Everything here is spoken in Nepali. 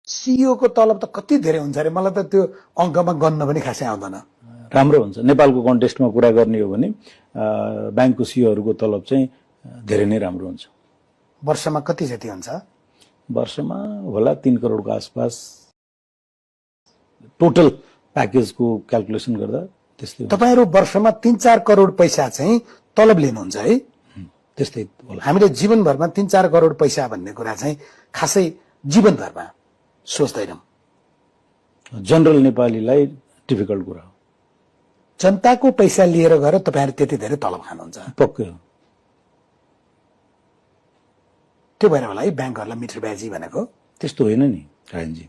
सीईओ को तलब त कति धेरै हुन्छ अरे, मलाई त त्यो अङ्कमा गन्न पनि खासै आउँदैन। राम्रो हुन्छ। नेपालको कन्टेक्स्टमा कुरा गर्ने हो भने ब्याङ्कको सीईओहरूको तलब चाहिँ धेरै नै राम्रो हुन्छ। वर्षमा कति जति हुन्छ? वर्षमा होला 3 करोडको आसपास टोटल प्याकेजको क्याल्कुलेसन गर्दा त्यस्तै। तपाईहरु वर्षमा 3-4 करोड पैसा चाहिँ तलब लिनुहुन्छ है? त्यस्तै होला। हामीले जीवनभरमा 3-4 करोड पैसा भन्ने कुरा चाहिँ खासै जीवनभरमा सोच्दैनौं। जनरल नेपालीलाई डिफिकल्ट कुरा हो। जनताको पैसा लिएर गएर तपाईहरु त्यति धेरै तलब खानुहुन्छ? पक्कै हो। त्यो भएर होला है ब्याङ्कहरुलाई मिटर ब्याजी भनेको? त्यस्तो होइन नि राजनजी।